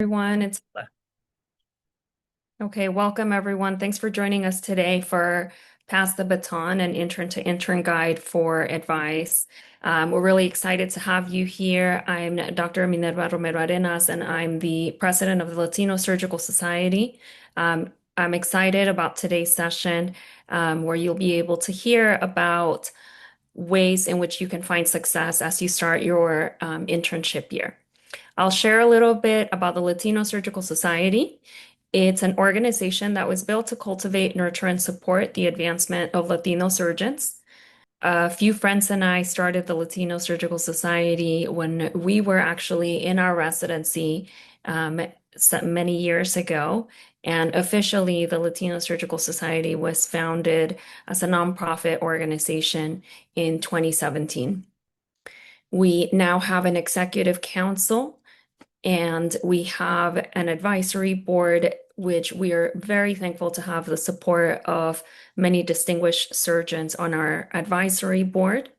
everyone. It's okay. Welcome, everyone. Thanks for joining us today for Pass the Baton, an intern to intern guide for advice. We're really excited to have you here. I'm Dr. Minerva Romero Arenas, and I'm the president of the Latino Surgical Society. I'm excited about today's session, where you'll be able to hear about ways in which you can find success as you start your internship year. I'll share a little bit about the Latino Surgical Society. It's an organization that was built to cultivate, nurture, and support the advancement of Latino surgeons. A few friends and I started the Latino Surgical Society when we were actually in our residency many years ago. And officially, the Latino Surgical Society was founded as a nonprofit organization in 2017. We now have an executive council and we have an advisory board, which we are very thankful to have the support of many distinguished surgeons on our advisory board.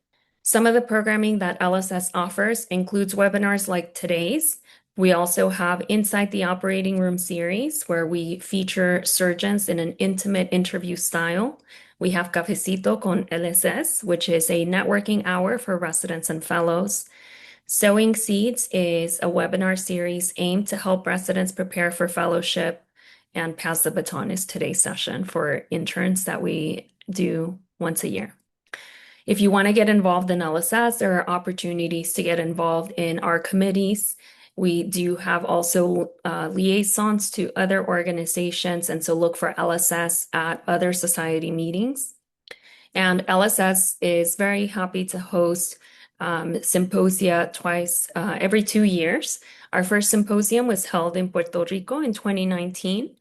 Some of the programming that LSS offers includes webinars like today's. We also have Inside the Operating Room series, where we feature surgeons in an intimate interview style. We have Cafecito con LSS, which is a networking hour for residents and fellows. Sowing Seeds is a webinar series aimed to help residents prepare for fellowship, and Pass the Baton is today's session for interns that we do once a year. If you want to get involved in LSS, there are opportunities to get involved in our committees. We do have also liaisons to other organizations, and so look for LSS at other society meetings. And LSS is very happy to host symposia twice every 2 years. Our first symposium was held in Puerto Rico in 2019.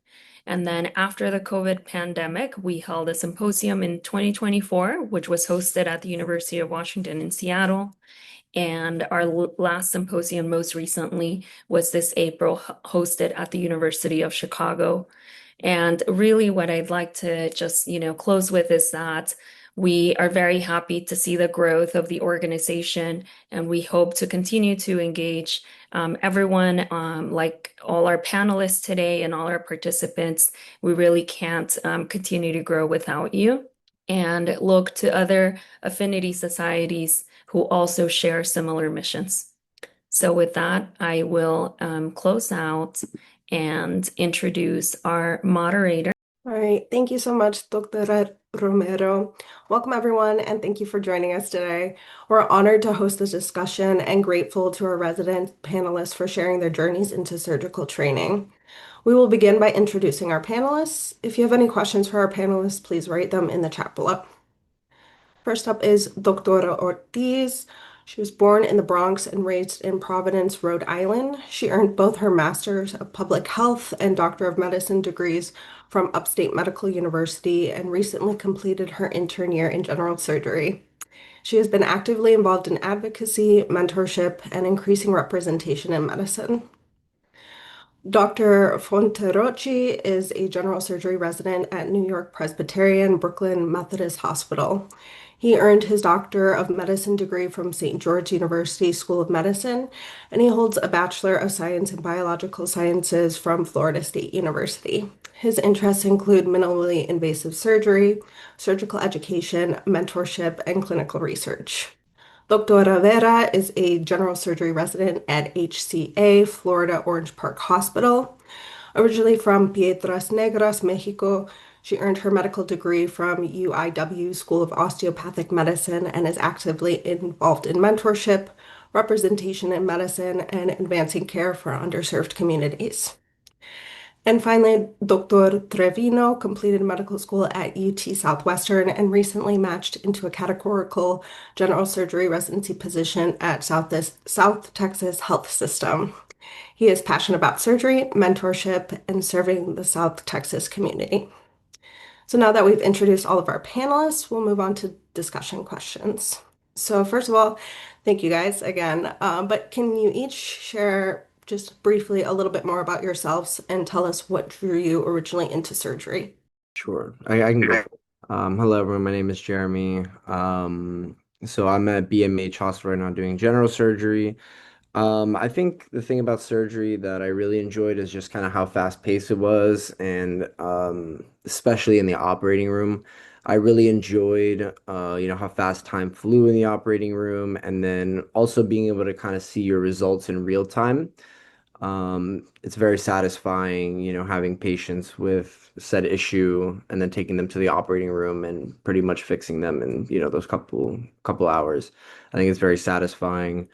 And then after the COVID pandemic, we held a symposium in 2024, which was hosted at the University of Washington in Seattle. And our last symposium most recently was this April, hosted at the University of Chicago. And really what I'd like to just, close with is that we are very happy to see the growth of the organization, and we hope to continue to engage everyone, like all our panelists today and all our participants. We really can't continue to grow without you, and look to other affinity societies who also share similar missions. So with that, I will close out and introduce our moderator. All right, thank you so much, Dr. Romero. Welcome, everyone, and thank you for joining us today. We're honored to host this discussion and grateful to our resident panelists for sharing their journeys into surgical training. We will begin by introducing our panelists. If you have any questions for our panelists, please write them in the chat below. First up is Doctora Ortiz. She was born in the Bronx and raised in Providence, Rhode Island. She earned both her Master's of Public Health and Doctor of Medicine degrees from Upstate Medical University and recently completed her intern year in general surgery. She has been actively involved in advocacy, mentorship, and increasing representation in medicine. Dr. Fonterocchi is a general surgery resident at New York Presbyterian Brooklyn Methodist Hospital. He earned his Doctor of Medicine degree from St. George University School of Medicine, and he holds a Bachelor of Science in Biological Sciences from Florida State University. His interests include minimally invasive surgery, surgical education, mentorship, and clinical research. Dr. Rivera is a general surgery resident at HCA Florida Orange Park Hospital. Originally from Piedras Negras, Mexico, she earned her medical degree from UIW School of Osteopathic Medicine and is actively involved in mentorship, representation in medicine, and advancing care for underserved communities. And finally, Dr. Trevino completed medical school at UT Southwestern and recently matched into a categorical general surgery residency position at South Texas Health System. He is passionate about surgery, mentorship, and serving the South Texas community. So now that we've introduced all of our panelists, we'll move on to discussion questions. So first of all, thank you guys again. But can you each share just briefly a little bit more about yourselves and tell us what drew you originally into surgery? Sure, I can go. Hello, everyone. My name is Jeremy. So I'm at BMH Hospital right now doing general surgery. I think the thing about surgery that I really enjoyed is just kind of how fast paced it was, and especially in the operating room, I really enjoyed, how fast time flew in the operating room, and then also being able to kind of see your results in real time. It's very satisfying, having patients with said issue and then taking them to the operating room and pretty much fixing them in, those couple hours. I think it's very satisfying.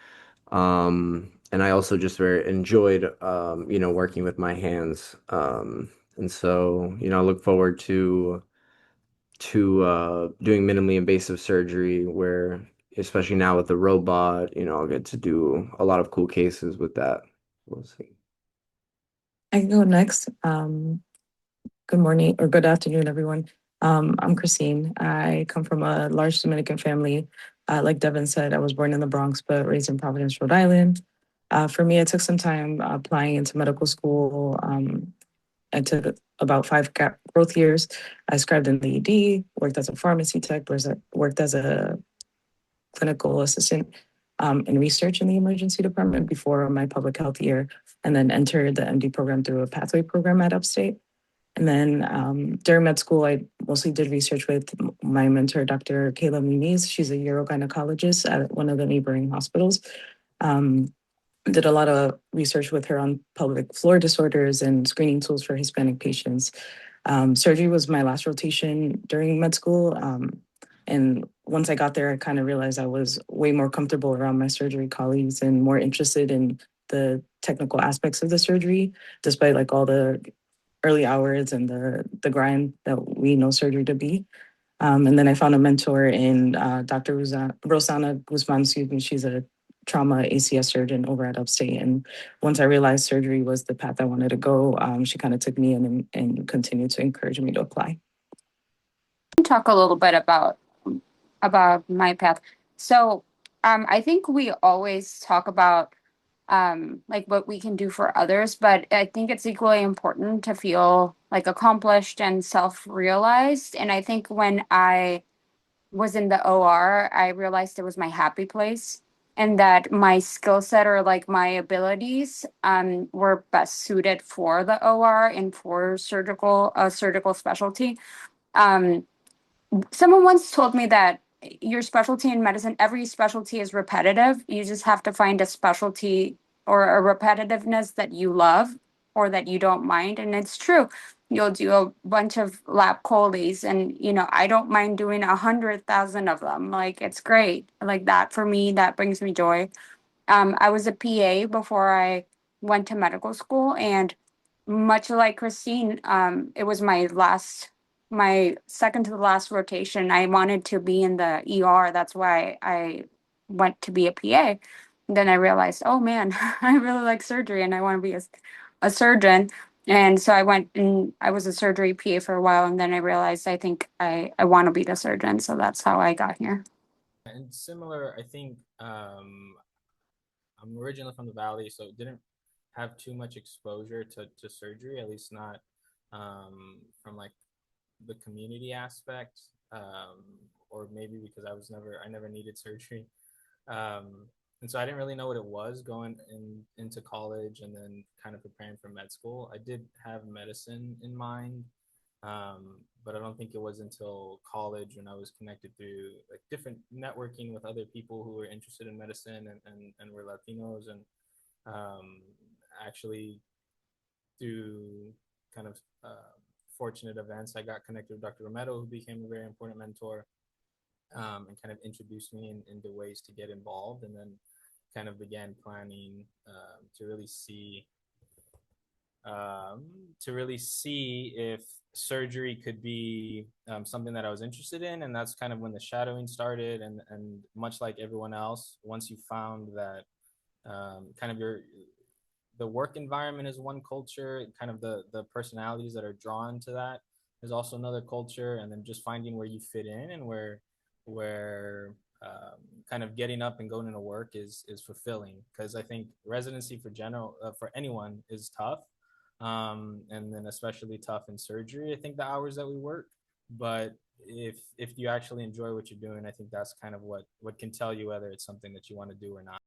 And I also just very enjoyed, working with my hands. And so, I look forward to doing minimally invasive surgery where, especially now with the robot, I'll get to do a lot of cool cases with that. We'll see. I can go next. Good morning or good afternoon, everyone. I'm Christine. I come from a large Dominican family. Like Devin said, I was born in the Bronx, but raised in Providence, Rhode Island. For me, it took some time applying into medical school. I took about growth years. I scribed in the ED, worked as a pharmacy tech, worked as a clinical assistant in research in the emergency department before my public health year, and then entered the MD program through a pathway program at Upstate. And then during med school, I mostly did research with my mentor, Dr. Kayla Muniz. She's a urogynecologist at one of the neighboring hospitals. Um, did a lot of research with her on pelvic floor disorders and screening tools for Hispanic patients. Surgery was my last rotation during med school. And once I got there, I kind of realized I was way more comfortable around my surgery colleagues and more interested in the technical aspects of the surgery, despite like all the early hours and the grind that we know surgery to be. And then I found a mentor in Dr. Rosana Guzman. Excuse me, she's a trauma ACS surgeon over at Upstate. And once I realized surgery was the path I wanted to go, she kind of took me in and continued to encourage me to apply. Talk a little bit about my path. So I think we always talk about like what we can do for others, but I think it's equally important to feel like accomplished and self-realized. And I think when I was in the OR, I realized it was my happy place and that my skill set or like my abilities were best suited for the OR and for surgical specialty. Um, Someone once told me that your specialty in medicine, every specialty is repetitive. You just have to find a specialty or a repetitiveness that you love or that you don't mind. And it's true. You'll do a bunch of lab coles and, I don't mind doing 100,000 of them. Like, it's great. Like that for me, that brings me joy. I was a PA before I went to medical school, and much like Christine, it was my second to the last rotation. I wanted to be in the ER. That's why I went to be a PA. Then I realized, oh man, I really like surgery and I want to be a surgeon. And so I went and I was a surgery PA for a while. And then I realized I think I want to be the surgeon. So that's how I got here. And similar, I think I'm originally from the Valley, so didn't have too much exposure to surgery, at least not from like the community aspect, or maybe because I never needed surgery. And so I didn't really know what it was going into college and then kind of preparing for med school. I did have medicine in mind, but I don't think it was until college when I was connected through like different networking with other people who were interested in medicine and were Latinos, and actually through kind of fortunate events, I got connected with Dr. Romero, who became a very important mentor, and kind of introduced me into ways to get involved, and then kind of began planning to really see if surgery could be something that I was interested in. And that's kind of when the shadowing started. And much like everyone else, once you found that kind of the work environment is one culture, kind of the personalities that are drawn to that is also another culture, and then just finding where you fit in and where kind of getting up and going into work is fulfilling. Because I think residency for anyone is tough, and then especially tough in surgery. I think the hours that we work, but if you actually enjoy what you're doing, I think that's kind of what can tell you whether it's something that you want to do or not.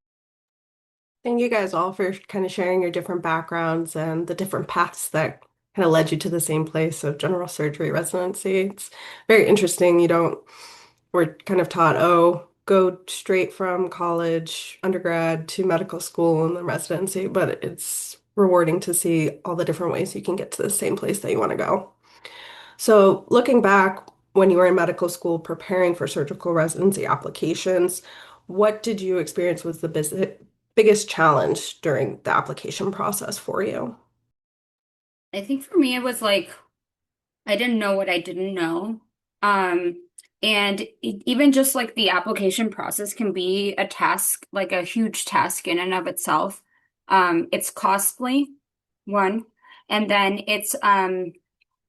Thank you guys all for kind of sharing your different backgrounds and the different paths that kind of led you to the same place of general surgery residency. It's very interesting. We're kind of taught, oh, go straight from college, undergrad to medical school and then residency, but it's rewarding to see all the different ways you can get to the same place that you want to go. So, looking back when you were in medical school preparing for surgical residency applications, what did you experience was the biggest challenge during the application process for you? I think for me, it was like I didn't know what I didn't know. Um, and even just like the application process can be a task, like a huge task in and of itself. It's costly, one, and then it's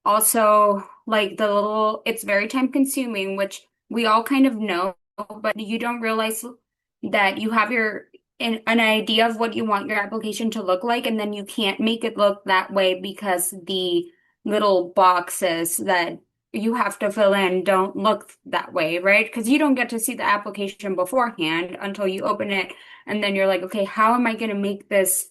also like it's very time consuming, which we all kind of know, but you don't realize that you have an idea of what you want your application to look like, and then you can't make it look that way because the little boxes that you have to fill in don't look that way, right? Because you don't get to see the application beforehand until you open it, and then you're like, okay, how am I going to make this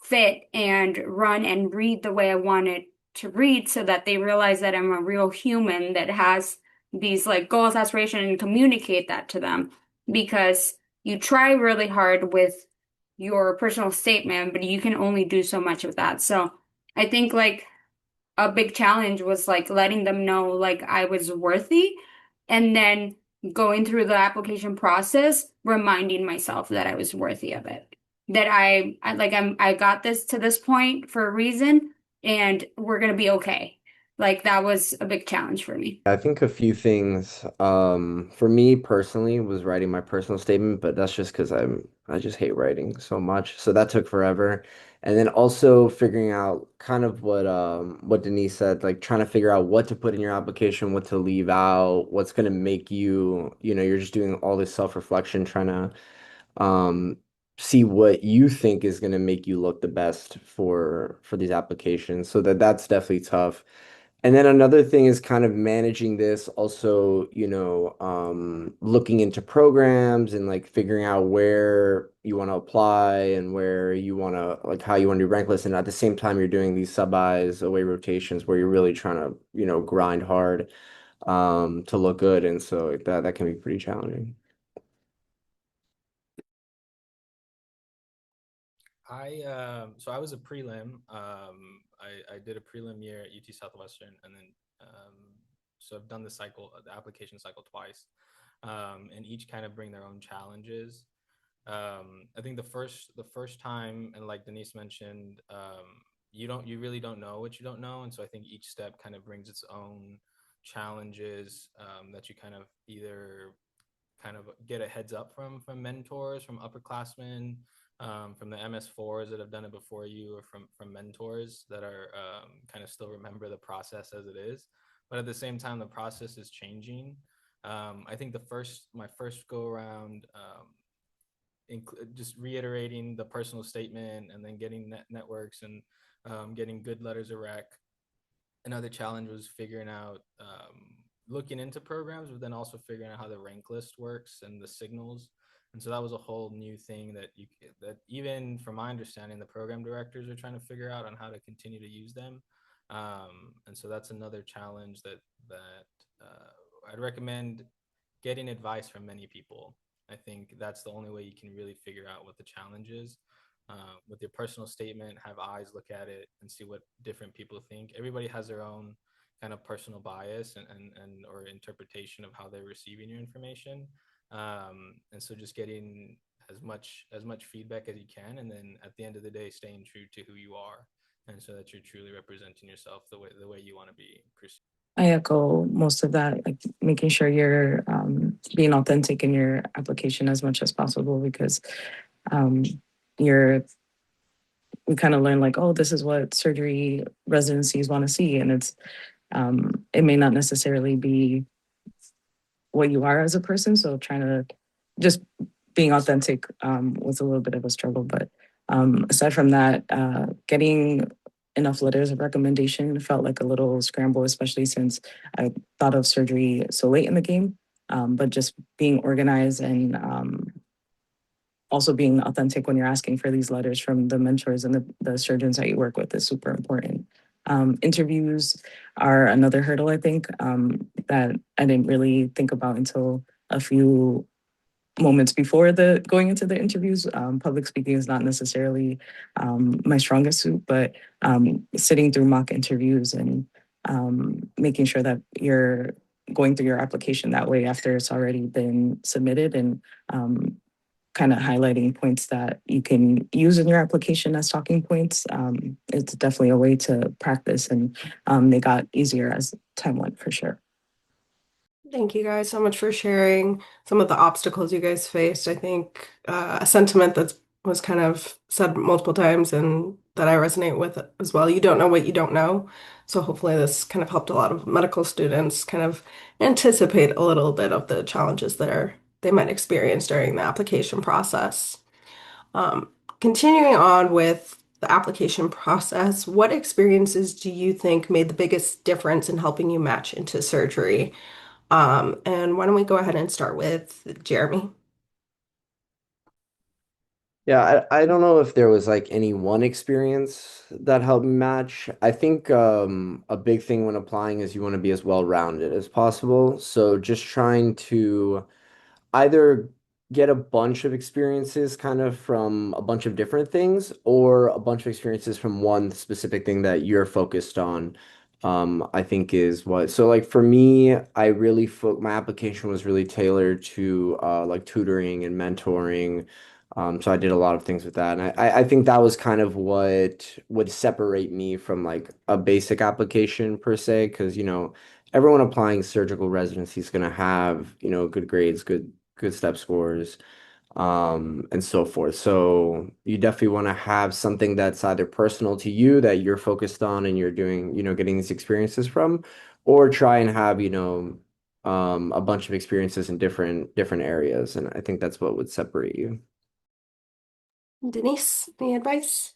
fit and run and read the way I want it to read so that they realize that I'm a real human that has these like goals, aspirations, and communicate that to them. Because you try really hard with your personal statement, but you can only do so much of that. So I think like a big challenge was like letting them know like I was worthy and then going through the application process, reminding myself that I was worthy of it. That I got this to this point for a reason and we're gonna be okay. Like that was a big challenge for me. I think a few things for me personally was writing my personal statement, but that's just because I just hate writing so much. So that took forever. And then also figuring out kind of what Denise said, like trying to figure out what to put in your application, what to leave out, what's gonna make you, you're just doing all this self-reflection, trying to um see what you think is gonna make you look the best for these applications. So that's definitely tough. And then another thing is kind of managing this also, looking into programs and like figuring out where you want to apply and where you want to, like how you want to do rank lists. And at the same time, you're doing these sub-Is away rotations where you're really trying to, grind hard to look good. And so that can be pretty challenging. So I was a prelim. I did a prelim year at UT Southwestern, and then so I've done the application cycle twice, and each kind of bring their own challenges. I think the first time, and like Denise mentioned, you really don't know what you don't know, and so I think each step kind of brings its own challenges that you kind of either kind of get a heads up from mentors, from upperclassmen, from the MS4s that have done it before you, or from mentors that are kind of still remember the process as it is. But at the same time, the process is changing. I think my first go around, just reiterating the personal statement and then getting networks and getting good letters of rec. Another challenge was figuring out looking into programs, but then also figuring out how the rank list works and the signals. And so that was a whole new thing that even from my understanding, the program directors are trying to figure out on how to continue to use them. And so that's another challenge that I'd recommend getting advice from many people. I think that's the only way you can really figure out what the challenge is. With your personal statement, have eyes look at it and see what different people think. Everybody has their own kind of personal bias and or interpretation of how they're receiving your information. And so just getting as much feedback as you can, and then at the end of the day, staying true to who you are, and so that you're truly representing yourself the way you want to be perceived. I echo most of that, like making sure you're being authentic in your application as much as possible because um, you're we kind of learn like, oh, this is what surgery residencies want to see, and it may not necessarily be what you are as a person. So trying to just being authentic was a little bit of a struggle, but aside from that, getting enough letters of recommendation felt like a little scramble, especially since I thought of surgery so late in the game. But just being organized and also being authentic when you're asking for these letters from the mentors and the surgeons that you work with is super important. Interviews are another hurdle, I think, that I didn't really think about until a few moments before the going into the interviews. Public speaking is not necessarily my strongest suit, but sitting through mock interviews and making sure that you're going through your application that way after it's already been submitted, and kind of highlighting points that you can use in your application as talking points. It's definitely a way to practice, and they got easier as time went, for sure. Thank you guys so much for sharing some of the obstacles you guys faced. I think a sentiment that was kind of said multiple times and that I resonate with as well. You don't know what you don't know. So hopefully this kind of helped a lot of medical students kind of anticipate a little bit of the challenges they might experience during the application process. Um, Continuing on with the application process, what experiences do you think made the biggest difference in helping you match into surgery? And why don't we go ahead and start with Jeremy? Yeah, I don't know if there was like any one experience that helped me match. I think a big thing when applying is you want to be as well-rounded as possible. So just trying to either get a bunch of experiences kind of from a bunch of different things, or a bunch of experiences from one specific thing that you're focused on. I think is what. So like for me, I really my application was really tailored to like tutoring and mentoring. So I did a lot of things with that. And I think that was kind of what would separate me from like a basic application per se, because everyone applying surgical residency is going to have, good grades, good step scores, and so forth. So you definitely want to have something that's either personal to you that you're focused on and you're doing, getting these experiences from, or try and have, a bunch of experiences in different areas. And I think that's what would separate you. Denise, any advice?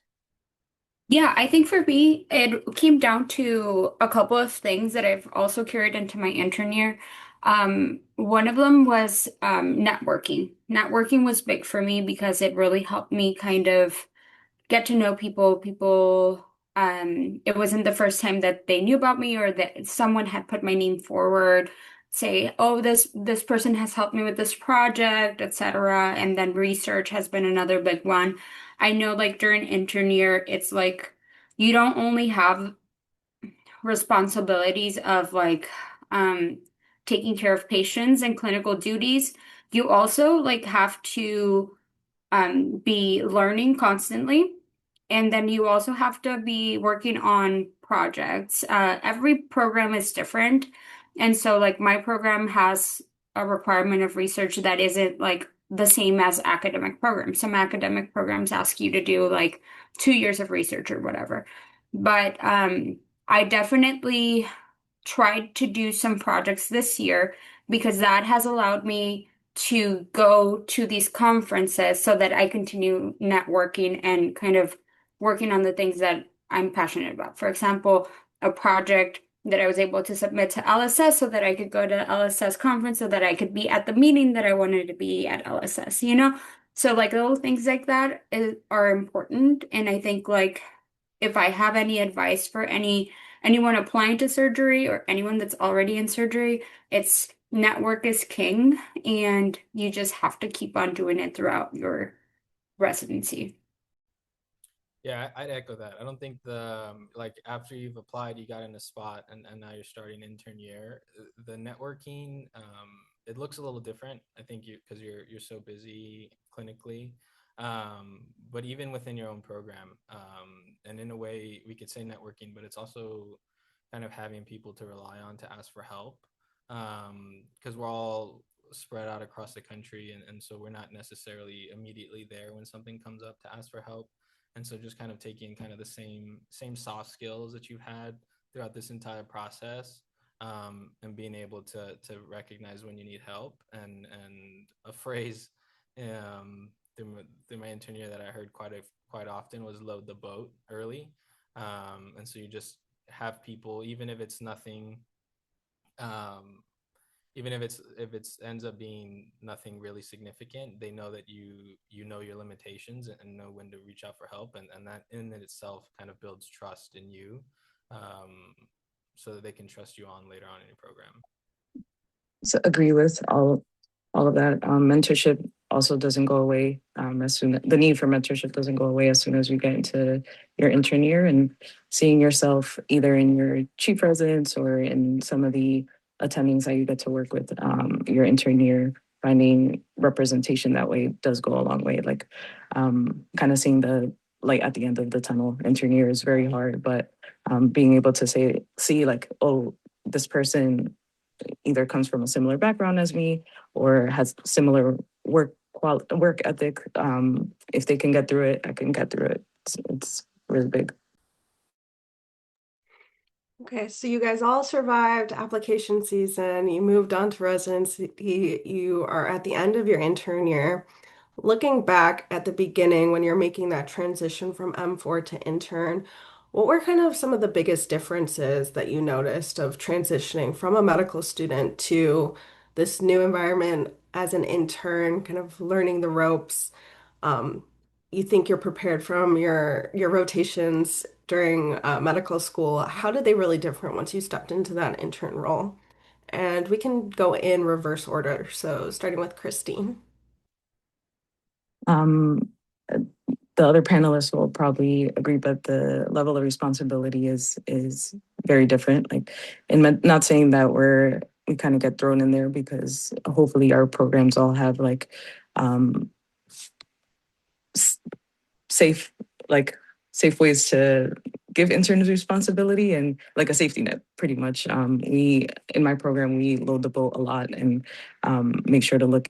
Yeah, I think for me, it came down to a couple of things that I've also carried into my intern year. One of them was networking. Networking was big for me because it really helped me kind of get to know people. It wasn't the first time that they knew about me or that someone had put my name forward, say, oh, this person has helped me with this project, etc. And then research has been another big one. I know like during intern year, it's like you don't only have responsibilities of like um taking care of patients and clinical duties, you also like have to be learning constantly. And then you also have to be working on projects. Every program is different. And so, like, my program has a requirement of research that isn't like the same as academic programs. Some academic programs ask you to do like 2 years of research or whatever. But I definitely tried to do some projects this year because that has allowed me to go to these conferences so that I continue networking and kind of working on the things that I'm passionate about. For example, a project that I was able to submit to LSS so that I could go to LSS conference so that I could be at the meeting that I wanted to be at LSS, you know? So like little things like that are important. And I think like if I have any advice for anyone applying to surgery or anyone that's already in surgery, it's network is king, and you just have to keep on doing it throughout your residency. Yeah, I'd echo that. I don't think like after you've applied, you got in a spot, and now you're starting intern year. The networking, it looks a little different. I think because you're so busy clinically, but even within your own program, and in a way, we could say networking, but it's also kind of having people to rely on to ask for help, because we're all spread out across the country, and so we're not necessarily immediately there when something comes up to ask for help. And so just kind of taking kind of the same soft skills that you've had throughout this entire process, and being able to recognize when you need help. And a phrase through my intern year that I heard quite often was load the boat early. And so you just have people, even if it's nothing, um, even if it's ends up being nothing really significant, they know that you know your limitations and know when to reach out for help, and that in itself kind of builds trust in you, um, so that they can trust you on later on in your program. So agree with all of that. Mentorship also doesn't go away as soon. The need for mentorship doesn't go away as soon as you get into your intern year, and seeing yourself either in your chief residence or in some of the attendings that you get to work with your intern year. Finding representation that way does go a long way. Like kind of seeing the light at the end of the tunnel. Intern year is very hard, but being able to see like, oh, this person either comes from a similar background as me or has similar work ethic. If they can get through it, I can get through it. It's really big. Okay, so you guys all survived application season. You moved on to residency. You are at the end of your intern year. Looking back at the beginning when you're making that transition from M4 to intern, what were kind of some of the biggest differences that you noticed of transitioning from a medical student to this new environment as an intern, kind of learning the ropes? Um, you think you're prepared from your rotations during medical school. How did they really different once you stepped into that intern role? And we can go in reverse order. So starting with Christine. Um, the other panelists will probably agree, but the level of responsibility is very different. Like, and not saying that we kind of get thrown in there because hopefully our programs all have like um, safe like safe ways to give interns responsibility and like a safety net pretty much. We in my program we load the boat a lot and make sure to look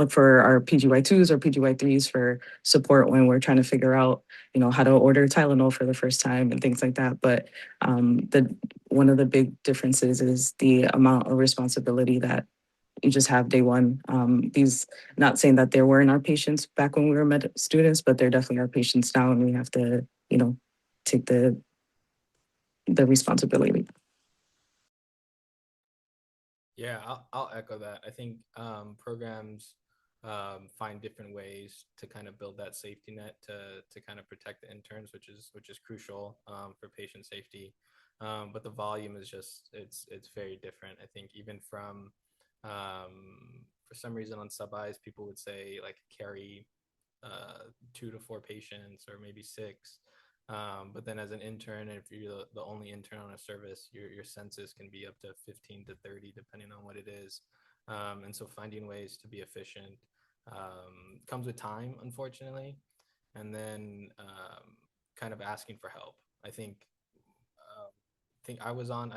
for our PGY2s or PGY3s for support when we're trying to figure out, how to order Tylenol for the first time and things like that. But the one of the big differences is the amount of responsibility that you just have day one. These, not saying that there weren't our patients back when we were med students, but they're definitely our patients now, and we have to, take the responsibility. Yeah, I'll echo that. I think programs find different ways to kind of build that safety net to kind of protect the interns, which is crucial for patient safety. But the volume is just it's very different. I think even from for some reason on sub-Is, people would say like carry 2 to 4 patients or maybe 6. But then as an intern, if you're the only intern on a service, your census can be up to 15 to 30, depending on what it is. And so finding ways to be efficient comes with time, unfortunately. And then kind of asking for help. I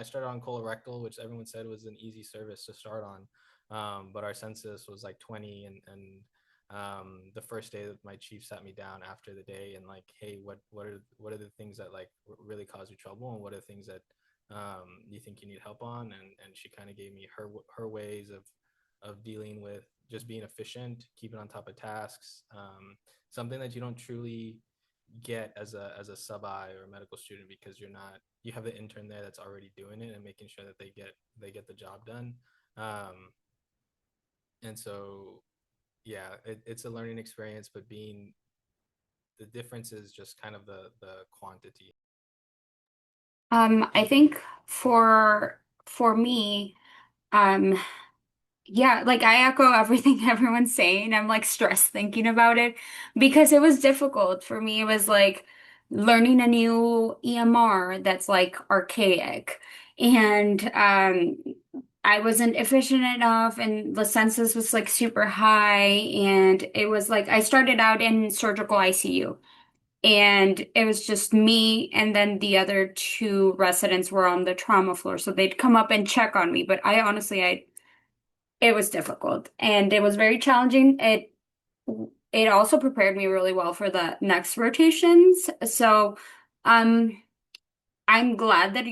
started on colorectal, which everyone said was an easy service to start on. But our census was like 20, and the first day that my chief sat me down after the day and like, hey, what are the things that like really cause you trouble, and what are the things that you think you need help on, and she kind of gave me her ways of dealing with just being efficient, keeping on top of tasks, something that you don't truly get as a sub-I or a medical student, because you have the intern there that's already doing it and making sure that they get the job done. And so yeah, it's a learning experience, but the difference is just kind of the quantity. I think for me, um, yeah, like I echo everything everyone's saying. I'm like stressed thinking about it because it was difficult for me. It was like learning a new EMR that's like archaic, and I wasn't efficient enough, and the census was like super high, and it was like I started out in surgical ICU. And it was just me, and then the other 2 residents were on the trauma floor. So they'd come up and check on me. But it was difficult and it was very challenging. It also prepared me really well for the next rotations. So, um, I'm glad that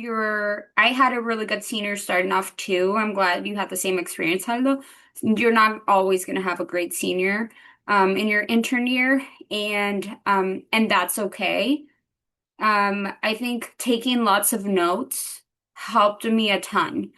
I had a really good senior starting off too. I'm glad you had the same experience, Hello. You're not always going to have a great senior, in your intern year, and that's okay. I think taking lots of notes helped me a ton.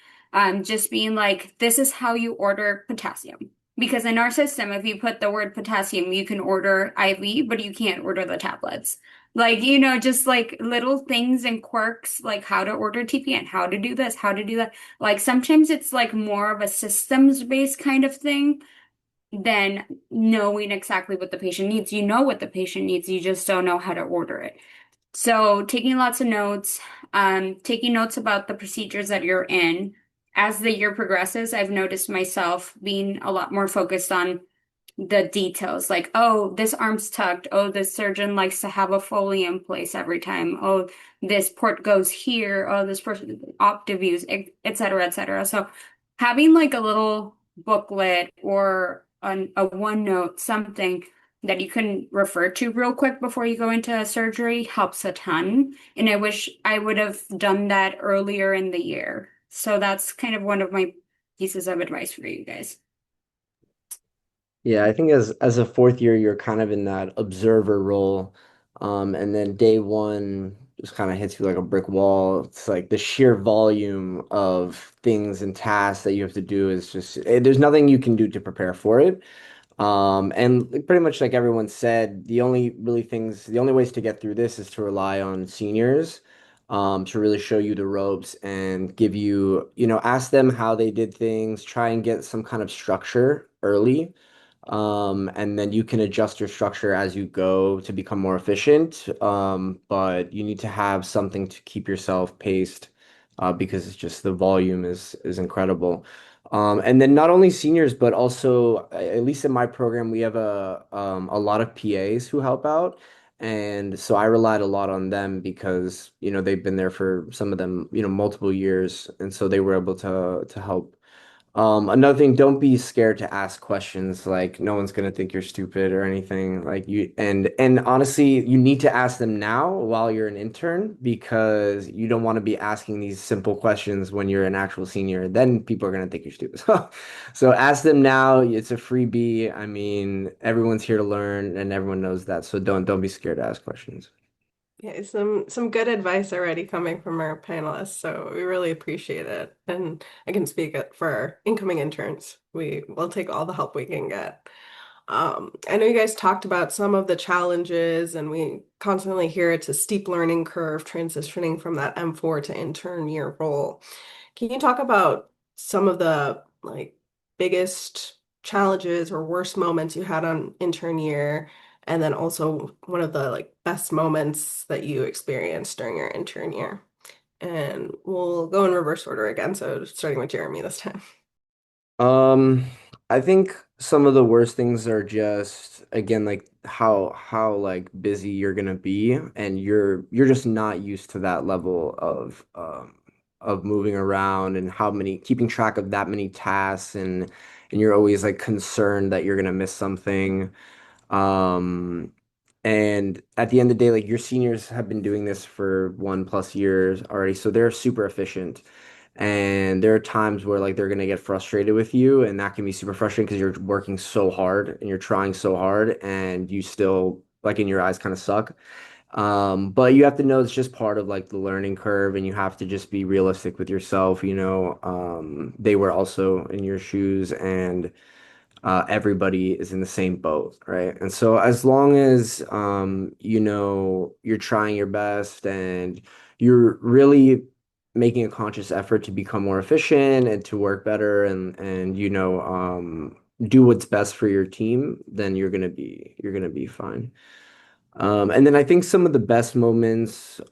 just being like, this is how you order potassium. Because in our system, if you put the word potassium, you can order IV, but you can't order the tablets. Like, just like little things and quirks, like how to order TPN, how to do this, how to do that. Like sometimes it's like more of a systems-based kind of thing than knowing exactly what the patient needs. You know what the patient needs, you just don't know how to order it. So taking lots of notes, taking notes about the procedures that you're in. As the year progresses, I've noticed myself being a lot more focused on the details, like, oh, this arm's tucked. Oh, this surgeon likes to have a Foley in place every time. Oh, this port goes here. Oh, this person Optiviews, et cetera, et cetera. So having like a little booklet or a OneNote, something that you can refer to real quick before you go into surgery helps a ton. And I wish I would have done that earlier in the year. So that's kind of one of my pieces of advice for you guys. Yeah, I think as a fourth year, you're kind of in that observer role. And then day one just kind of hits you like a brick wall. It's like the sheer volume of things and tasks that you have to do is just, there's nothing you can do to prepare for it. And pretty much like everyone said, the only ways to get through this is to rely on seniors, to really show you the ropes and give you, ask them how they did things, try and get some kind of structure early. And then you can adjust your structure as you go to become more efficient. But you need to have something to keep yourself paced, because it's just the volume is incredible. And then not only seniors, but also, at least in my program, we have a lot of PAs who help out. And so I relied a lot on them because, they've been there for some of them, multiple years. And so they were able to help. Another thing, don't be scared to ask questions. Like no one's gonna think you're stupid or anything. Like and honestly, you need to ask them now while you're an intern because you don't want to be asking these simple questions when you're an actual senior. Then people are gonna think you're stupid. So ask them now. It's a freebie. I mean, everyone's here to learn, and everyone knows that. So don't be scared to ask questions. Yeah, some good advice already coming from our panelists, so we really appreciate it. And I can speak it for our incoming interns. We will take all the help we can get. I know you guys talked about some of the challenges, and we constantly hear it's a steep learning curve transitioning from that M4 to intern year role. Can you talk about some of the like biggest challenges or worst moments you had on intern year, and then also one of the like best moments that you experienced during your intern year? And we'll go in reverse order again, so starting with Jeremy this time. Um, I think some of the worst things are just again like how like busy you're gonna be and you're just not used to that level of moving around and how many keeping track of that many tasks and you're always like concerned that you're gonna miss something. Um, and at the end of the day, like your seniors have been doing this for 1+ years already, so they're super efficient. And there are times where like they're gonna get frustrated with you, and that can be super frustrating because you're working so hard and you're trying so hard, and you still like in your eyes kind of suck. But you have to know it's just part of like the learning curve, and you have to just be realistic with yourself. They were also in your shoes, and everybody is in the same boat, right? And so as long as you're trying your best and you're really making a conscious effort to become more efficient and to work better and do what's best for your team, then you're gonna be fine. And then I think some of the best moments, it's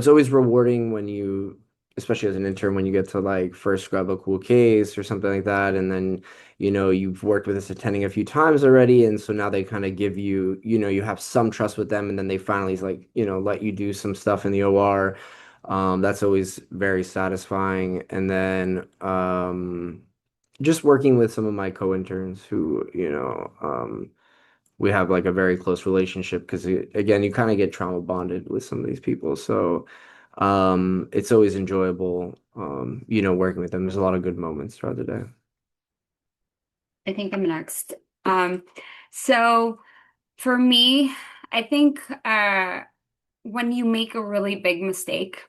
always rewarding when especially as an intern, when you get to like first scrub a cool case or something like that. And then, you've worked with this attending a few times already. And so now they kind of give you, you have some trust with them. And then they finally like, let you do some stuff in the OR. That's always very satisfying. And then, just working with some of my co-interns who, we have like a very close relationship because again, you kind of get trauma bonded with some of these people. So it's always enjoyable, working with them. There's a lot of good moments throughout the day. I think I'm next. Um, so for me, I think when you make a really big mistake,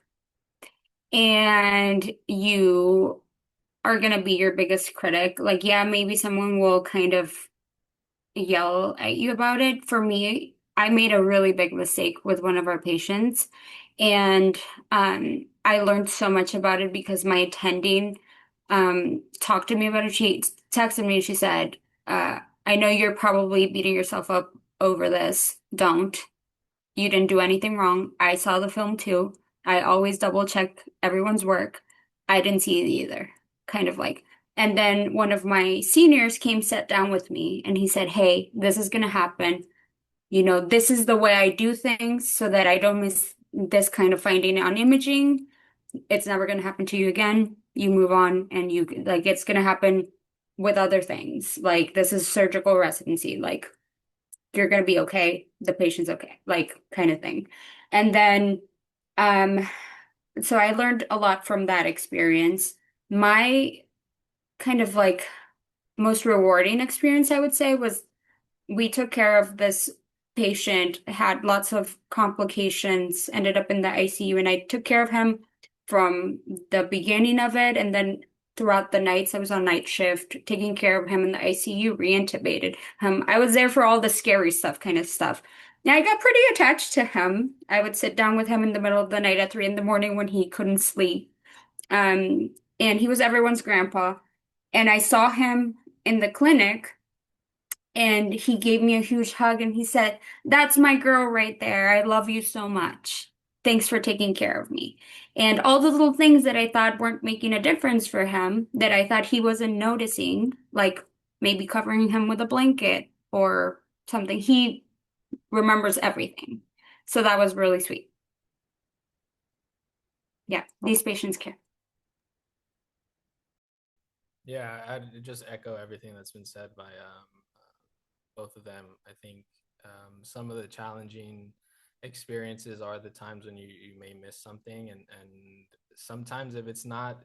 and you are going to be your biggest critic. Like, yeah, maybe someone will kind of yell at you about it. For me, I made a really big mistake with one of our patients, and I learned so much about it because my attending talked to me about it. She texted me, she said, I know you're probably beating yourself up over this. Don't. You didn't do anything wrong. I saw the film too. I always double check everyone's work. I didn't see it either. Kind of like. And then one of my seniors came, sat down with me, and he said, "Hey, this is gonna happen. This is the way I do things so that I don't miss this kind of finding on imaging. It's never gonna happen to you again. You move on and you like it's gonna happen with other things. Like this is surgical residency. Like you're gonna be okay. The patient's okay, like kind of thing." And then, um, so I learned a lot from that experience. My kind of like most rewarding experience, I would say, was we took care of this patient, had lots of complications, ended up in the ICU, and I took care of him from the beginning of it. And then throughout the nights, I was on night shift, taking care of him in the ICU, reintubated. I was there for all the scary stuff, kind of stuff. Yeah, I got pretty attached to him. I would sit down with him in the middle of the night at 3 in the morning when he couldn't sleep. And he was everyone's grandpa. And I saw him in the clinic and he gave me a huge hug and he said, "That's my girl right there. I love you so much. Thanks for taking care of me." And all the little things that I thought weren't making a difference for him, that I thought he wasn't noticing, like maybe covering him with a blanket or something, he remembers everything. So that was really sweet. Yeah, these patients care. Yeah, I'd just echo everything that's been said by both of them. I think some of the challenging experiences are the times when you may miss something, and sometimes if it's not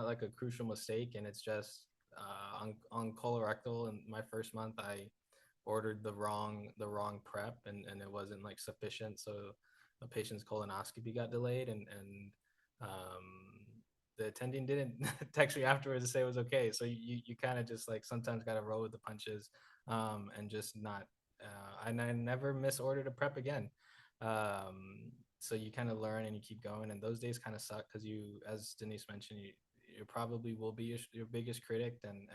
like a crucial mistake and it's just on colorectal. In my first month, I ordered the wrong prep, and it wasn't like sufficient, so a patient's colonoscopy got delayed, and the attending didn't text me afterwards to say it was okay. So you kind of just like sometimes got to roll with the punches, and just not. And I never misordered a prep again. So you kind of learn and you keep going. And those days kind of suck because as Denise mentioned, you probably will be your biggest critic, and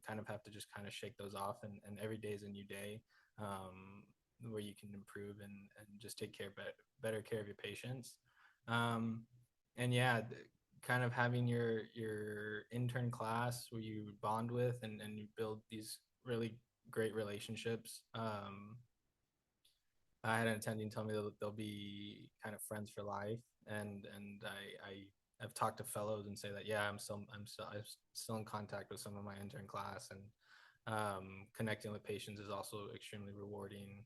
kind of have to just kind of shake those off. And every day is a new day, where you can improve and just take better care of your patients. And yeah, kind of having your intern class where you bond with and you build these really great relationships. I had an attending tell me they'll be kind of friends for life, and I've talked to fellows and say that yeah, I'm still in contact with some of my intern class, and connecting with patients is also extremely rewarding,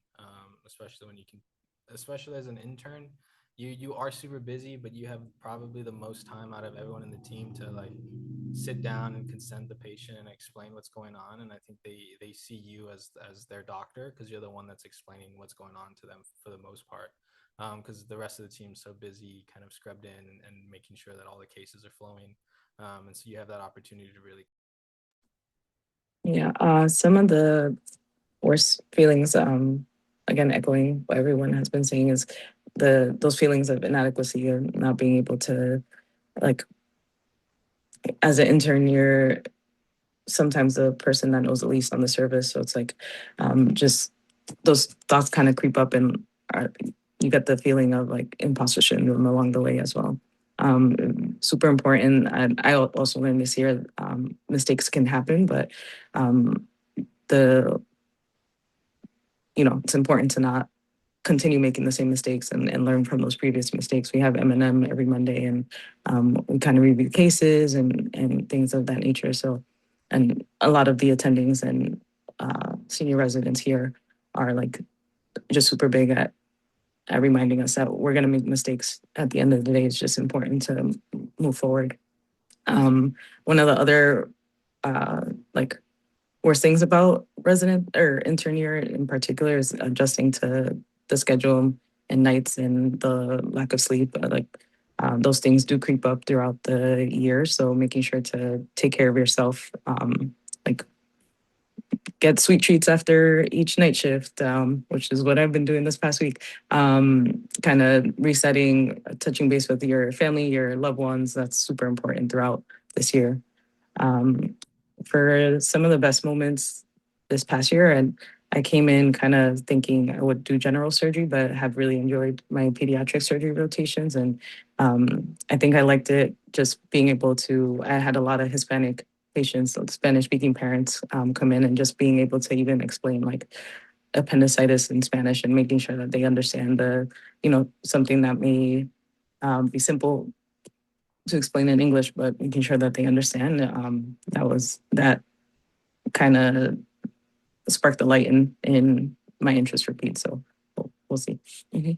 especially when you can, especially as an intern. You are super busy, but you have probably the most time out of everyone in the team to like sit down and consent the patient and explain what's going on. And I think they see you as their doctor because you're the one that's explaining what's going on to them for the most part. Because the rest of the team's so busy kind of scrubbed in and making sure that all the cases are flowing. And so you have that opportunity to really. Yeah, some of the worst feelings, again, echoing what everyone has been saying, is those feelings of inadequacy or not being able to, like, as an intern, you're sometimes the person that knows the least on the service. So it's like, just those thoughts kind of creep up, and you get the feeling of like imposter syndrome along the way as well. Super important. And I also learned this year, mistakes can happen, but the it's important to not continue making the same mistakes and learn from those previous mistakes. We have M&M every Monday, and we kind of review cases and things of that nature. So, and a lot of the attendings and senior residents here are like just super big at reminding us that we're going to make mistakes. At the end of the day, it's just important to move forward. One of the other like worst things about resident or intern year in particular is adjusting to the schedule and nights and the lack of sleep. Like Those things do creep up throughout the year, so making sure to take care of yourself, like get sweet treats after each night shift, which is what I've been doing this past week. Kind of resetting, touching base with your family, your loved ones. That's super important throughout this year. Um, for some of the best moments this past year, and I came in kind of thinking I would do general surgery, but have really enjoyed my pediatric surgery rotations. And I think I liked it just being able to, I had a lot of Hispanic patients, Spanish speaking parents come in, and just being able to even explain like appendicitis in Spanish and making sure that they understand something that may be simple to explain in English, but making sure that they understand. That kind of sparked the light in my interest for Pete. So we'll see. Mhm.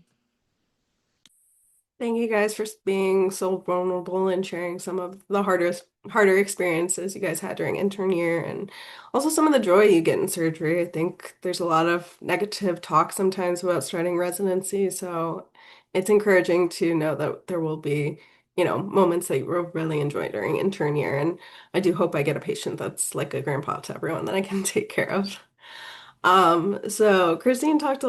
Thank you guys for being so vulnerable and sharing some of the harder experiences you guys had during intern year and also some of the joy you get in surgery. I think there's a lot of negative talk sometimes about starting residency, so it's encouraging to know that there will be, moments that you will really enjoy during intern year. And I do hope I get a patient that's like a grandpa to everyone that I can take care of. So Christine touched a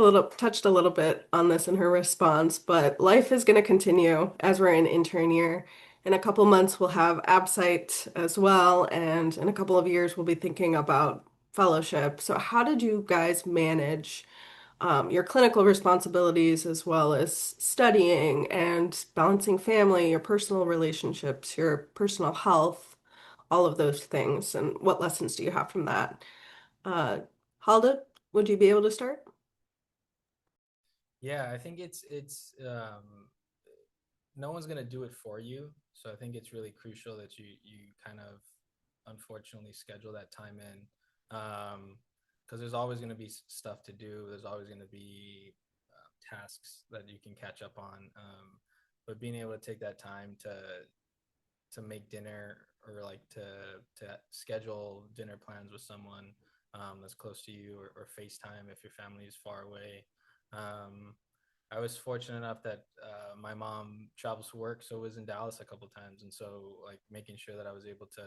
little bit on this in her response, but life is going to continue as we're in intern year. In a couple months, we'll have ABSITE as well, and in a couple of years, we'll be thinking about fellowship. So how did you guys manage your clinical responsibilities as well as studying and balancing family, your personal relationships, your personal health, all of those things? And what lessons do you have from that? Uh, Halda, would you be able to start? Yeah, I think it's no one's gonna do it for you. So I think it's really crucial that you kind of unfortunately schedule that time in. Because there's always gonna be stuff to do. There's always gonna be tasks that you can catch up on. But being able to take that time to make dinner or like to schedule dinner plans with someone that's close to you, or FaceTime if your family is far away. Um, I was fortunate enough that my mom travels for work, so was in Dallas a couple times, and so like making sure that I was able to.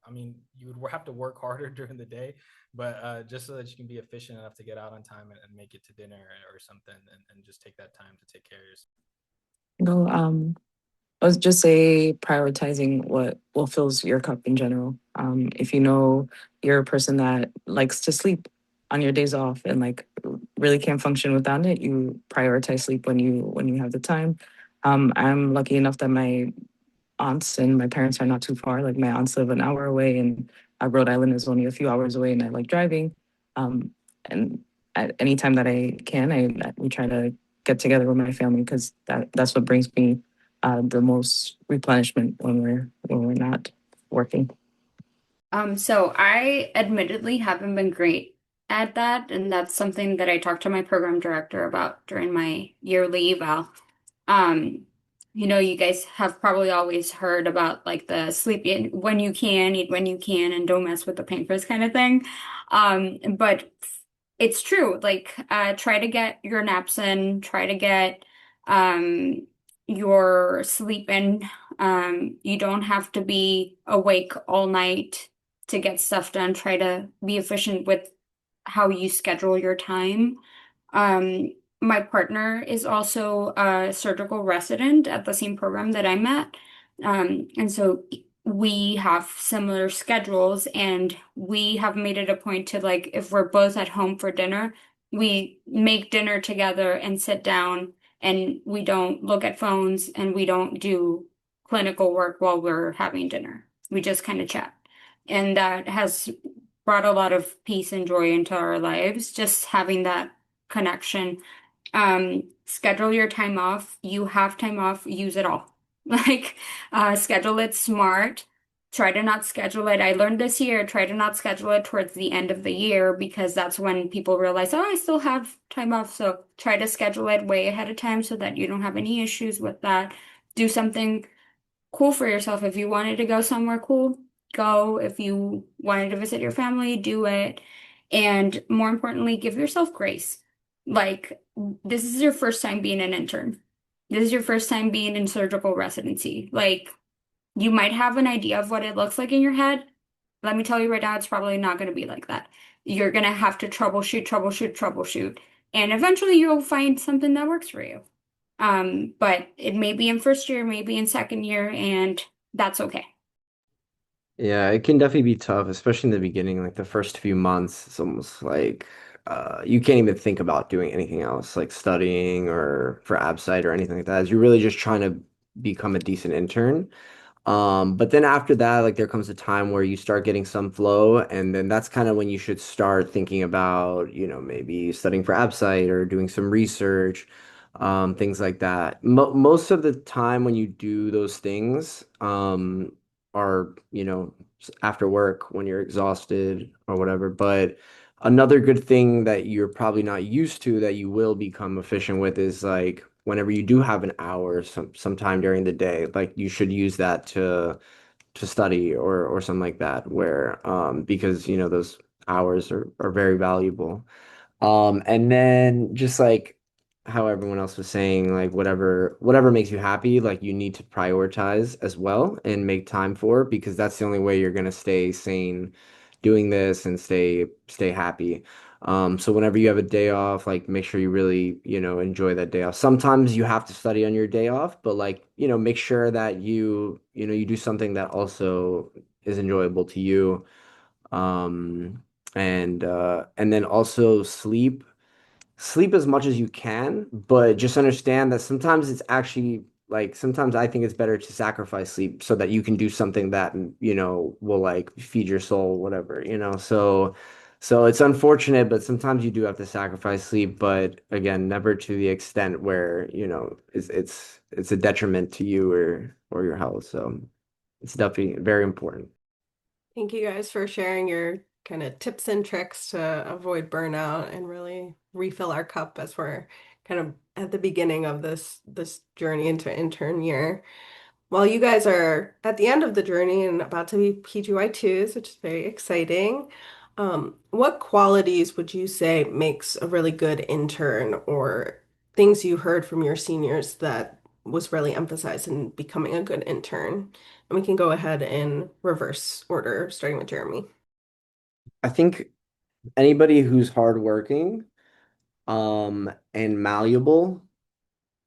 I mean, you would have to work harder during the day, but just so that you can be efficient enough to get out on time and make it to dinner or something, and just take that time to take care of yourself. No, I was just say prioritizing what fills your cup in general. If you know you're a person that likes to sleep on your days off and like really can't function without it, you prioritize sleep when you have the time. I'm lucky enough that my aunts and my parents are not too far. Like my aunts live an hour away, and Rhode Island is only a few hours away, and I like driving. And at any time that I can, we try to get together with my family because that's what brings me the most replenishment when we're not working. So I admittedly haven't been great at that, and that's something that I talked to my program director about during my yearly eval. Um, you guys have probably always heard about like the sleep in when you can, eat when you can, and don't mess with the pancreas kind of thing. But it's true. Like, try to get your naps in, try to get um your sleep in. You don't have to be awake all night to get stuff done. Try to be efficient with how you schedule your time. Um, my partner is also a surgical resident at the same program that I'm at. And so we have similar schedules, and we have made it a point to like, if we're both at home for dinner, we make dinner together and sit down, and we don't look at phones and we don't do clinical work while we're having dinner. We just kind of chat. And that has brought a lot of peace and joy into our lives, just having that connection. Schedule your time off. You have time off, use it all. Like, schedule it smart. Try to not schedule it. I learned this year, try to not schedule it towards the end of the year because that's when people realize, oh, I still have time off. So try to schedule it way ahead of time so that you don't have any issues with that. Do something cool for yourself. If you wanted to go somewhere cool, go. If you wanted to visit your family, do it. And more importantly, give yourself grace. Like, this is your first time being an intern. this is your first time being in surgical residency. Like, you might have an idea of what it looks like in your head. Let me tell you right now, it's probably not going to be like that. You're going to have to troubleshoot, troubleshoot, troubleshoot. And eventually you'll find something that works for you. But it may be in first year, maybe in second year, and that's okay. Yeah, it can definitely be tough, especially in the beginning, like the first few months. It's almost like you can't even think about doing anything else, like studying or for ABSCITE or anything like that. As you're really just trying to become a decent intern. But then after that, like there comes a time where you start getting some flow, and then that's kind of when you should start thinking about, maybe studying for ABSCITE or doing some research, things like that. Most of the time when you do those things, are, after work when you're exhausted or whatever. But another good thing that you're probably not used to that you will become efficient with is like whenever you do have an hour sometime during the day, like you should use that to study or something like that, where because those hours are very valuable. And then just like how everyone else was saying, like whatever makes you happy, like you need to prioritize as well and make time for it, because that's the only way you're gonna stay sane doing this and stay happy. So whenever you have a day off, like make sure you really, enjoy that day off. Sometimes you have to study on your day off, but like, make sure that you do something that also is enjoyable to you. Um, and then also sleep as much as you can, but just understand that sometimes it's actually like sometimes I think it's better to sacrifice sleep so that you can do something that will like feed your soul, whatever, so it's unfortunate, but sometimes you do have to sacrifice sleep, but again, never to the extent where it's a detriment to you or your health. So it's definitely very important. Thank you guys for sharing your kind of tips and tricks to avoid burnout and really refill our cup as we're kind of at the beginning of this journey into intern year. While you guys are at the end of the journey and about to be PGY2s, which is very exciting, what qualities would you say makes a really good intern, or things you heard from your seniors that was really emphasized in becoming a good intern? And we can go ahead in reverse order, starting with Jeremy. I think anybody who's hardworking, and malleable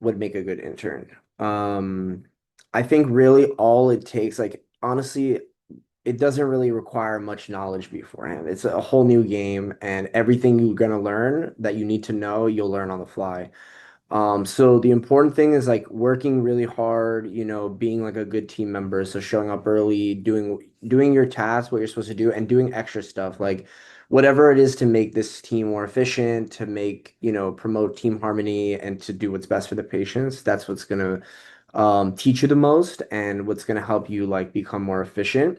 would make a good intern. I think really all it takes, like honestly, it doesn't really require much knowledge beforehand. It's a whole new game, and everything you're gonna learn that you need to know, you'll learn on the fly. So the important thing is like working really hard, being like a good team member. So showing up early, doing your tasks, what you're supposed to do, and doing extra stuff, like whatever it is to make this team more efficient, to make, promote team harmony and to do what's best for the patients. That's what's gonna teach you the most and what's gonna help you like become more efficient.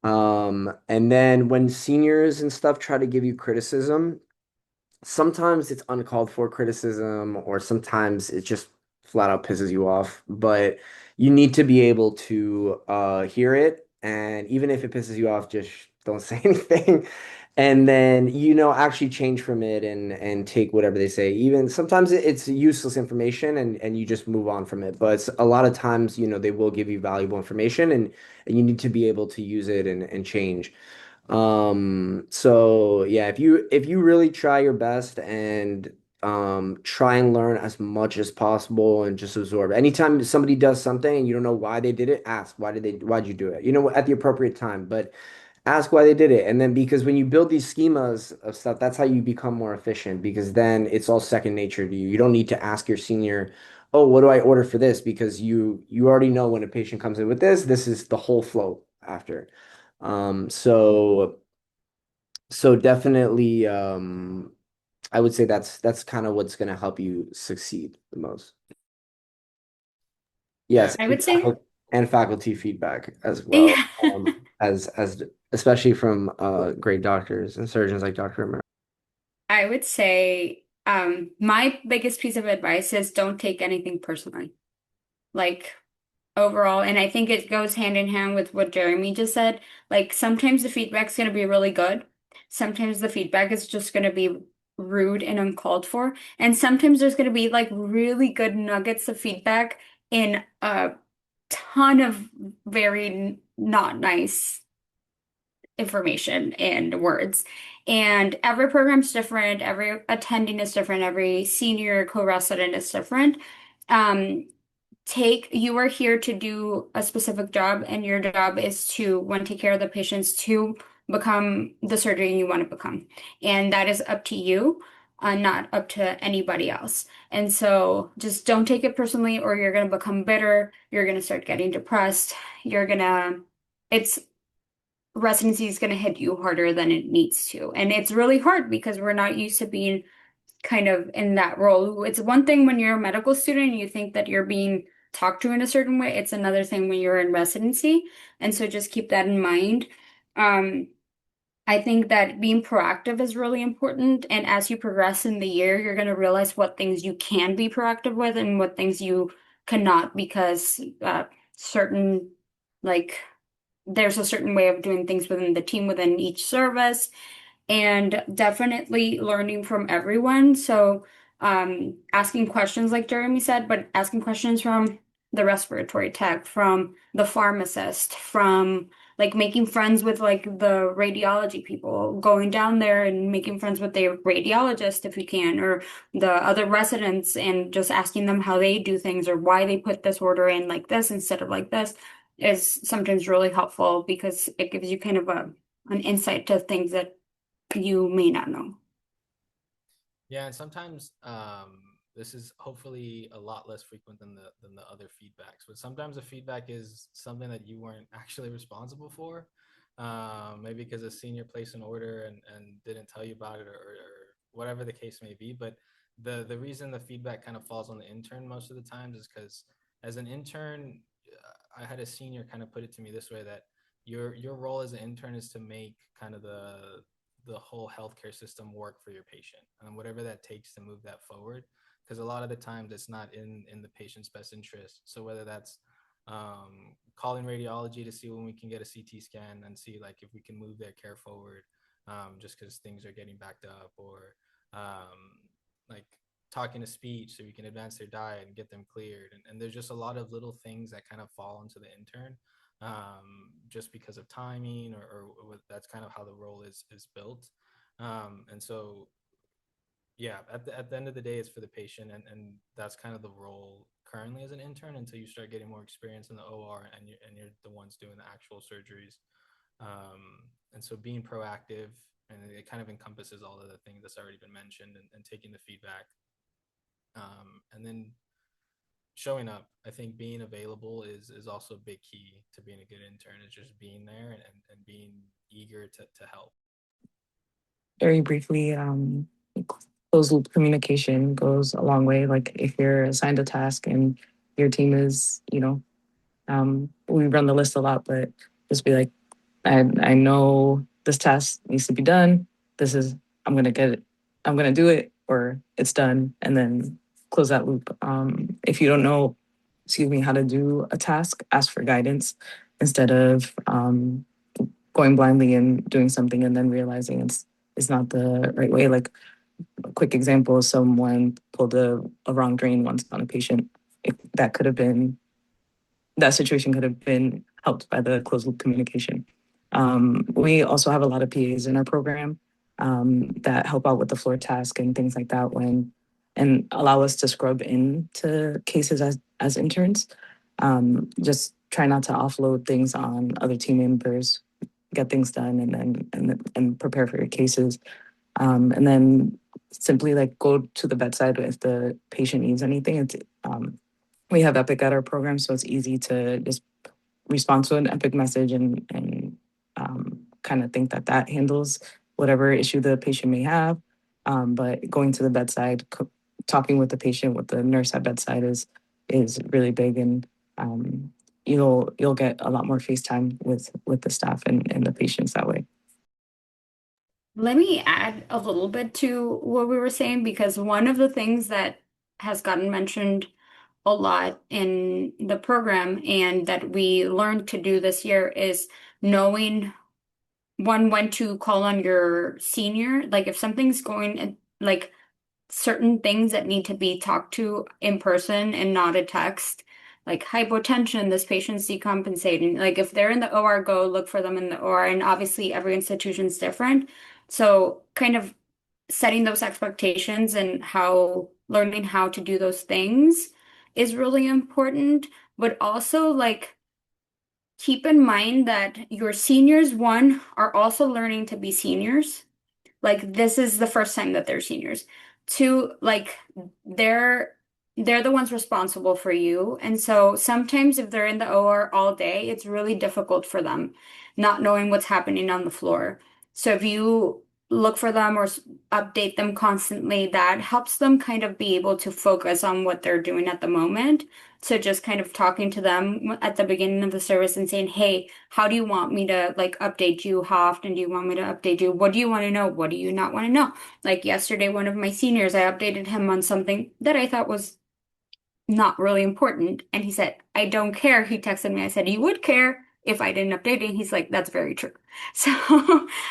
And then when seniors and stuff try to give you criticism, sometimes it's uncalled for criticism, or sometimes it just flat out pisses you off, but you need to be able to hear it, and even if it pisses you off, just don't say anything, and then actually change from it and take whatever they say. Even sometimes it's useless information, and you just move on from it, but a lot of times they will give you valuable information, and you need to be able to use it and change. So yeah, if you really try your best and try and learn as much as possible and just absorb. Anytime somebody does something and you don't know why they did it, ask why'd you do it? At the appropriate time, but ask why they did it. And then because when you build these schemas of stuff, that's how you become more efficient, because then it's all second nature to you. You don't need to ask your senior, oh, what do I order for this? Because you already know when a patient comes in with this is the whole flow after. So definitely, I would say that's kind of what's going to help you succeed the most. Yeah. Yes, I would say, and faculty feedback as well, yeah. as especially from great doctors and surgeons like Dr. Romero. I would say, my biggest piece of advice is don't take anything personally. Like, overall, and I think it goes hand in hand with what Jeremy just said. Like, sometimes the feedback's going to be really good. Sometimes the feedback is just going to be rude and uncalled for. And sometimes there's going to be like really good nuggets of feedback in a ton of very not nice information and words. And every program's different, every attending is different, every senior co-resident is different. Um, you are here to do a specific job, and your job is to, one, take care of the patients, to become the surgeon you want to become. And that is up to you, not up to anybody else. And so just don't take it personally, or you're going to become bitter. You're going to start getting depressed. It's residency is going to hit you harder than it needs to. And it's really hard because we're not used to being kind of in that role. It's one thing when you're a medical student and you think that you're being talked to in a certain way. It's another thing when you're in residency. And so just keep that in mind. Um, I think that being proactive is really important. And as you progress in the year, you're going to realize what things you can be proactive with and what things you cannot, because certain, like, there's a certain way of doing things within the team, within each service, and definitely learning from everyone. So, asking questions, like Jeremy said, but asking questions from the respiratory tech, from the pharmacist, from like making friends with like the radiology people, going down there and making friends with the radiologist if you can, or the other residents, and just asking them how they do things or why they put this order in like this instead of like this is sometimes really helpful because it gives you kind of an insight to things that you may not know. Yeah, and sometimes this is hopefully a lot less frequent than the other feedbacks, but sometimes the feedback is something that you weren't actually responsible for. Maybe because a senior placed an order and didn't tell you about it, or whatever the case may be. But the reason the feedback kind of falls on the intern most of the times is because as an intern, I had a senior kind of put it to me this way, that your role as an intern is to make kind of the whole healthcare system work for your patient, and whatever that takes to move that forward, because a lot of the times it's not in the patient's best interest. So whether that's calling radiology to see when we can get a CT scan and see like if we can move their care forward, just because things are getting backed up, or like talking to speech so we can advance their diet and get them cleared. And there's just a lot of little things that kind of fall into the intern, just because of timing, or that's kind of how the role is built. And so, yeah, at the end of the day, it's for the patient, and that's kind of the role currently as an intern until you start getting more experience in the OR and you're the ones doing the actual surgeries. And so being proactive, and it kind of encompasses all of the things that's already been mentioned, and taking the feedback, and then showing up. I think being available is also a big key to being a good intern, is just being there and being eager to help. Very briefly, closed loop communication goes a long way. Like if you're assigned a task and your team is, we run the list a lot, but just be like, I know this task needs to be done. This is, I'm going to get it. I'm going to do it, or it's done. And then close that loop. If you don't know, how to do a task, ask for guidance instead of going blindly and doing something and then realizing it's not the right way. Like a quick example is someone pulled a wrong drain once on a patient. That situation could have been helped by the closed loop communication. We also have a lot of PAs in our program that help out with the floor task and things like that, and allow us to scrub into cases as interns. Just try not to offload things on other team members, get things done, and prepare for your cases. And then simply like go to the bedside if the patient needs anything. We have Epic at our program, so it's easy to just respond to an Epic message and kind of think that handles whatever issue the patient may have. But going to the bedside, talking with the patient, with the nurse at bedside is really big, and you'll get a lot more FaceTime with the staff and the patients that way. Let me add a little bit to what we were saying, because one of the things that has gotten mentioned a lot in the program and that we learned to do this year is knowing when to call on your senior. Like if something's going like certain things that need to be talked to in person and not a text. Like hypotension, this patient's decompensating. Like if they're in the OR, go look for them in the OR. And obviously every institution's different. So kind of setting those expectations and how learning how to do those things is really important. But also like keep in mind that your seniors, one, are also learning to be seniors. Like this is the first time that they're seniors. Two, like they're they're the ones responsible for you. And so sometimes if they're in the OR all day, it's really difficult for them not knowing what's happening on the floor. So if you look for them or update them constantly, that helps them kind of be able to focus on what they're doing at the moment. So just kind of talking to them at the beginning of the service and saying, "Hey, how do you want me to like update you? How often do you want me to update you? What do you want to know? What do you not want to know?" Like yesterday, one of my seniors, I updated him on something that I thought was not really important. And he said, "I don't care." He texted me. I said, "You would care if I didn't update it." And he's like, "That's very true." So,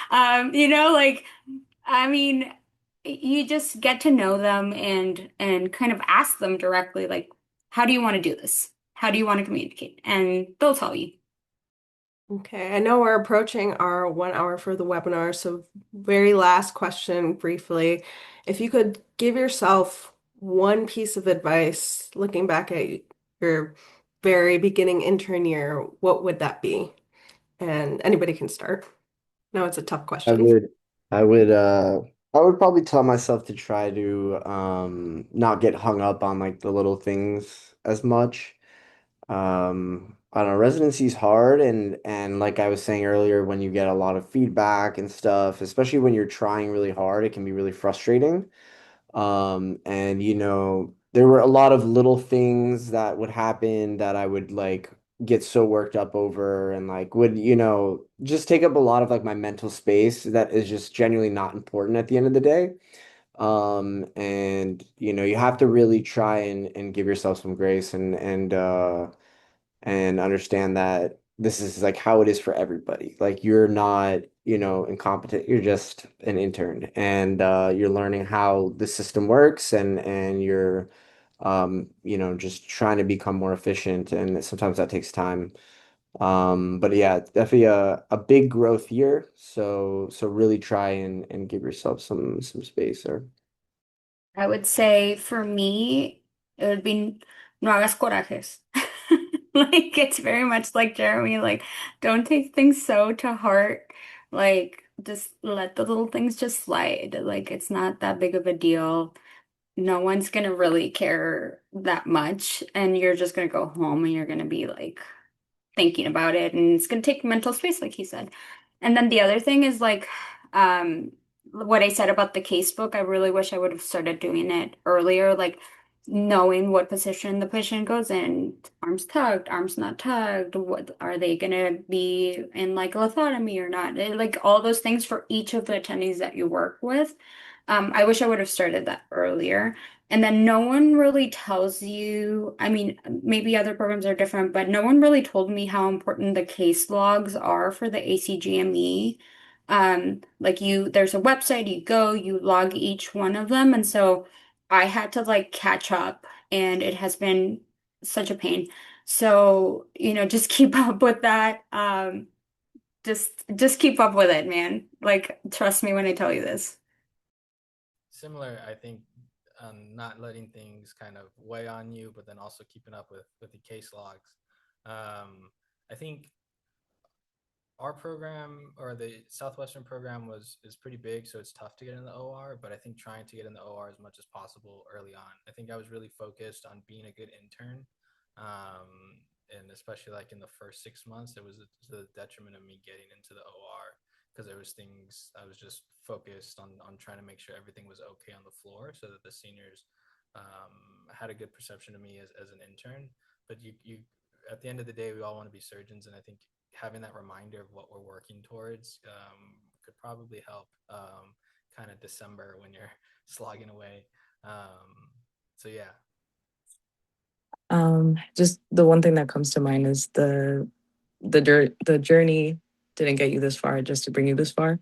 like, I mean, you just get to know them and kind of ask them directly, like, how do you want to do this? How do you want to communicate? And they'll tell you. Okay, I know we're approaching our 1 hour for the webinar, so very last question briefly. If you could give yourself one piece of advice looking back at your very beginning intern year, what would that be? And anybody can start. No, it's a tough I question. would, I would, I would probably tell myself to try to not get hung up on like the little things as much. I don't know, residency's hard and like I was saying earlier, when you get a lot of feedback and stuff, especially when you're trying really hard, it can be really frustrating. And there were a lot of little things that would happen that I would like get so worked up over and like would, just take up a lot of like my mental space that is just genuinely not important at the end of the day. And you have to really try and give yourself some grace and understand that this is like how it is for everybody. Like you're not, incompetent. You're just an intern and you're learning how the system works and you're just trying to become more efficient and sometimes that takes time. But yeah, definitely a big growth year. So really try and give yourself some space or I would say for me, it would be no hagas corajes. Like it's very much like Jeremy, like don't take things so to heart. Like just let the little things just slide. Like it's not that big of a deal. No one's gonna really care that much, and you're just gonna go home and you're gonna be like thinking about it, and it's gonna take mental space, like he said. And then the other thing is like what I said about the case book, I really wish I would have started doing it earlier, like knowing what position the patient goes in, arms tugged, arms not tugged, what are they gonna be in like lithotomy or not? Like all those things for each of the attendees that you work with. I wish I would have started that earlier. And then no one really tells you, I mean, maybe other programs are different, but no one really told me how important the case logs are for the ACGME. Like there's a website, you go, you log each one of them. And so I had to like catch up and it has been such a pain. So, just keep up with that. Just keep up with it, man. Like, trust me when I tell you this. Similar, I think, not letting things kind of weigh on you, but then also keeping up with the case logs. I think our program or the Southwestern program is pretty big, so it's tough to get in the OR. But I think trying to get in the OR as much as possible early on. I think I was really focused on being a good intern, and especially like in the first 6 months, it was to the detriment of me getting into the OR because there was things I was just focused on trying to make sure everything was okay on the floor, so that the seniors had a good perception of me as an intern. But you at the end of the day, we all want to be surgeons, and I think having that reminder of what we're working towards could probably help kind of December when you're slogging away. So yeah. Just the one thing that comes to mind is the journey didn't get you this far just to bring you this far.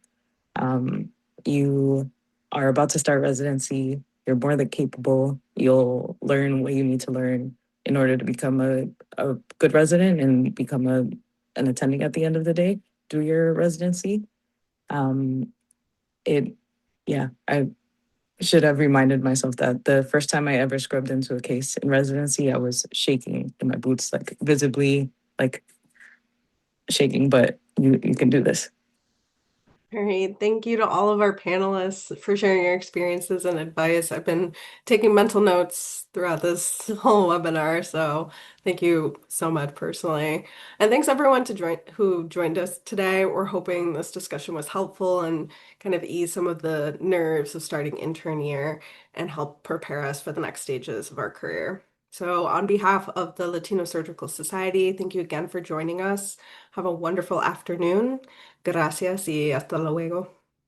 You are about to start residency, you're more than capable. You'll learn what you need to learn in order to become a good resident and become an attending at the end of the day through your residency. Um, it, yeah, I should have reminded myself that the first time I ever scrubbed into a case in residency, I was shaking in my boots, like visibly, like shaking, but you can do this. All right. Thank you to all of our panelists for sharing your experiences and advice. I've been taking mental notes throughout this whole webinar, so thank you so much personally. And thanks everyone who joined us today. We're hoping this discussion was helpful and kind of ease some of the nerves of starting intern year and help prepare us for the next stages of our career. So on behalf of the Latino Surgical Society, thank you again for joining us. Have a wonderful afternoon. Gracias y hasta luego.